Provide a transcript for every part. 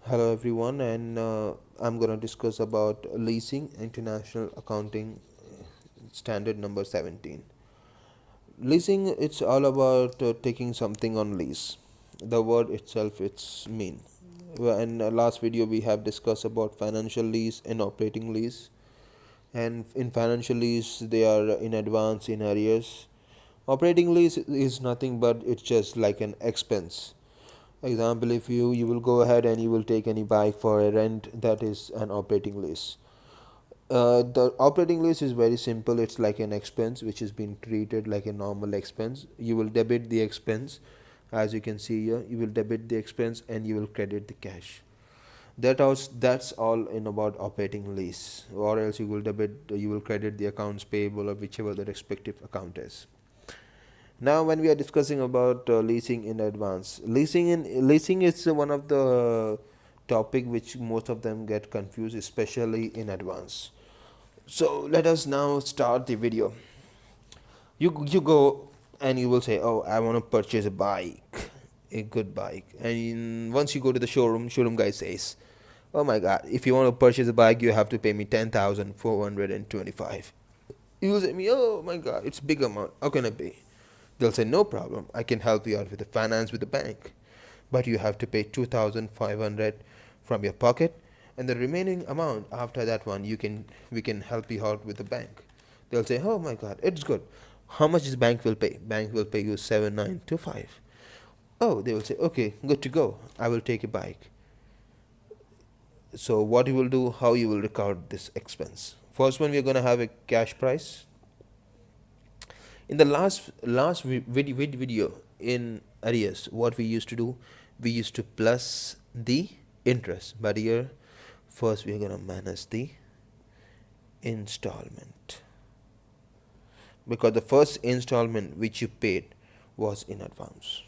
Hello everyone, and I'm going to discuss about leasing international accounting standard number 17. Leasing, it's all about taking something on lease. The word itself it's mean. Well, in last video we have discussed about financial lease and operating lease. And in financial lease they are in advance in arrears. Operating lease is nothing but it's just like an expense. Example, if you will go ahead and you will take any bike for a rent, that is an operating lease. The operating lease is very simple. It's like an expense which is being treated like a normal expense. You will debit the expense, as you can see here. You will debit the expense and you will credit the cash. That's all in about operating lease. Or else you will credit the accounts payable or whichever the respective account is. Now, when we are discussing about leasing in advance, leasing is one of the topic which most of them get confused, especially in advance. So let us now start the video. You go and you will say, "Oh, I want to purchase a bike, a good bike." And once you go to the showroom guy says, "Oh my God, if you want to purchase a bike, you have to pay me 10,425." You will say me, "Oh my God, it's a big amount. How can I pay?" They'll say, "No problem. I can help you out with the finance with the bank, but you have to pay 2,500 from your pocket, and the remaining amount after that one we can help you out with the bank." They'll say, "Oh my God, it's good. How much is bank will pay?" Bank will pay you 7,925. Oh, they will say, "Okay, good to go. I will take a bike." So what you will do, how you will record this expense? First one, we're gonna have a cash price. In the last video in arrears, what we used to do, we used to plus the interest, but here first we are going to manage the installment, because the first installment which you paid was in advance,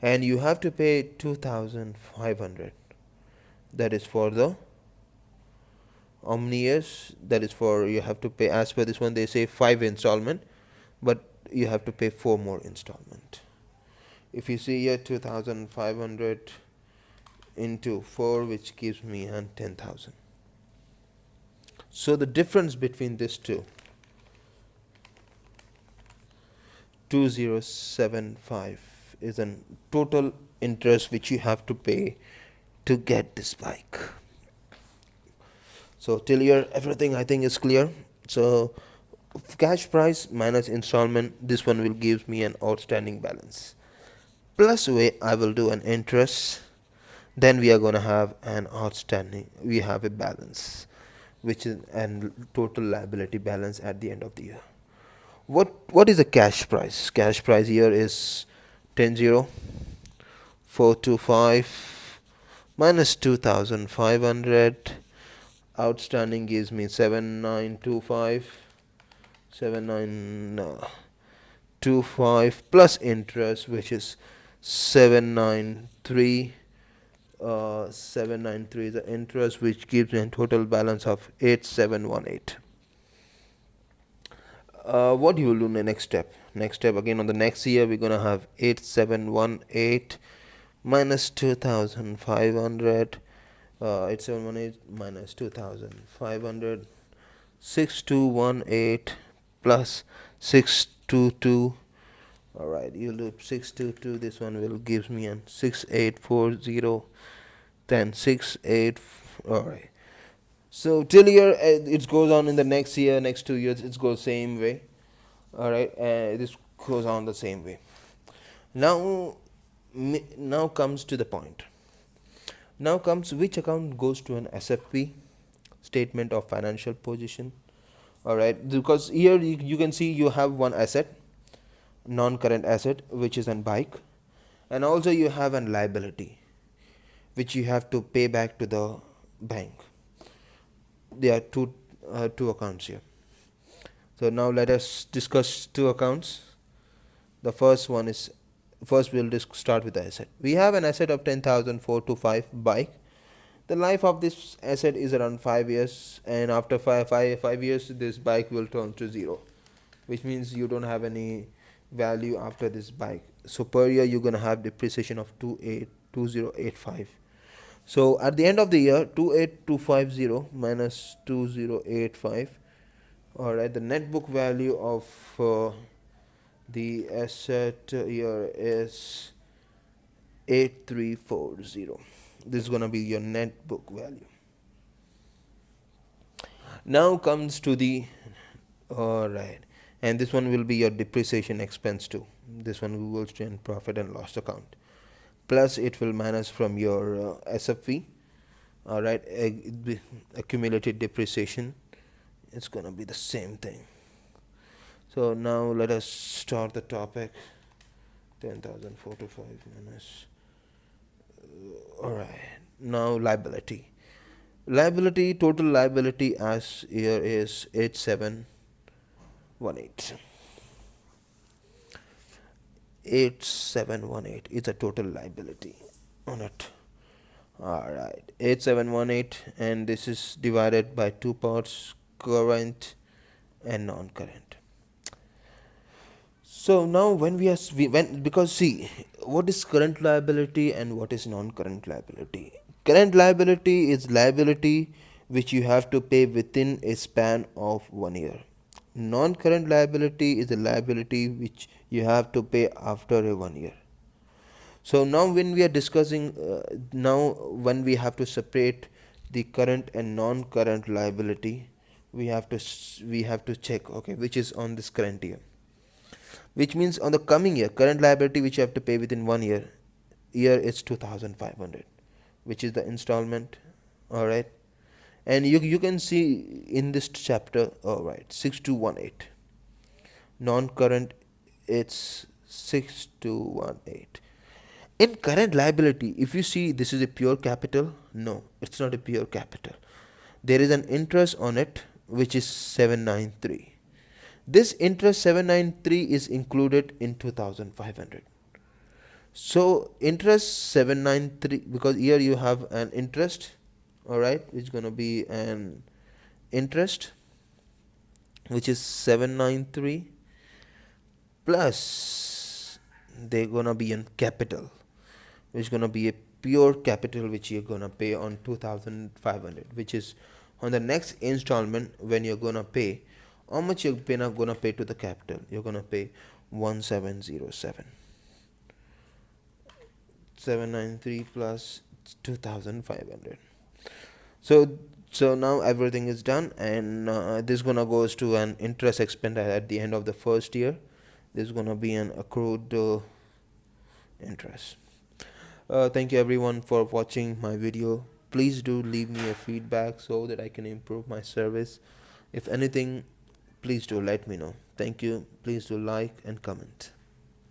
and you have to pay 2,500. That is for the omnius. That is for, you have to pay, as per this one they say 5 installment, but you have to pay 4 more installment. If you see here, 2,500 into 4, which gives me 10,000. So the difference between these two, 2075, is a total interest which you have to pay to get this bike. So till here everything I think is clear. So cash price minus installment, this one will give me an outstanding balance. Plus way I will do an interest, then we are going to have an outstanding, we have a balance, which is an total liability balance at the end of the year. What is the cash price? Cash price here is 10,425 minus 2,500. Outstanding gives me 7,925. 7,925 plus interest, which is 793. 793 is the interest, which gives me a total balance of 8718. What you will do in the next step? Next step, again on the next year, we're gonna have 8718 minus 2,500. 8718 minus 2,500. 6218 plus 622. All right, you'll do 622. This one will gives me an 6840. Then 68. All right. So till here, it goes on in the next year, next 2 years, it goes same way. All right, this goes on the same way. Now, now comes to the point. Now comes which account goes to an SFP, statement of financial position. All right, because here you can see you have one asset, non-current asset, which is a bike, and also you have a liability, which you have to pay back to the bank. There are two accounts here. So now let us discuss two accounts. The first one is, first we'll start with the asset. We have an asset of 10,425 bike. The life of this asset is around 5 years, and after five years this bike will turn to zero, which means you don't have any value after this bike. So per year you're gonna have depreciation of 2085. So at the end of the year, 28250 minus 2085. All right, the net book value of the asset here is 8340. This is gonna be your net book value. Now comes to the, all right, and this one will be your depreciation expense too. This one we will stay in profit and loss account. Plus it will minus from your SFV. All right, accumulated depreciation. It's gonna be the same thing. So now let us start the topic. 10,425 minus. All right. Now liability. Liability, total liability as here is 8718. 8718 is a total liability on it. Alright, 8718, and this is divided by two parts, current and non-current. So now when because see, what is current liability and what is non-current liability? Current liability is liability which you have to pay within a span of 1 year. Non-current liability is a liability which you have to pay after a 1 year. So now when we are discussing, now when we have to separate the current and non-current liability, we have to check, okay, which is on this current year, which means on the coming year, current liability which you have to pay within 1 year, is 2500, which is the installment. All right, and you can see in this chapter, all right, 6218. Non-current, it's 6218. In current liability, if you see this is a pure capital, no, it's not a pure capital. There is an interest on it which is 793. This interest 793 is included in 2500. So interest 793, because here you have an interest, all right, which is going to be an interest which is 793 plus they're going to be in capital, which is going to be a pure capital which you're going to pay on 2500, which is on the next installment when you're going to pay. How much you're going to pay to the capital? You're going to pay 1707. 793 plus 2500. So now everything is done, and this gonna goes to an interest expense at the end of the first year. This is gonna be an accrued interest. Thank you everyone for watching my video. Please do leave me a feedback so that I can improve my service. If anything, please do let me know. Thank you. Please do like and comment.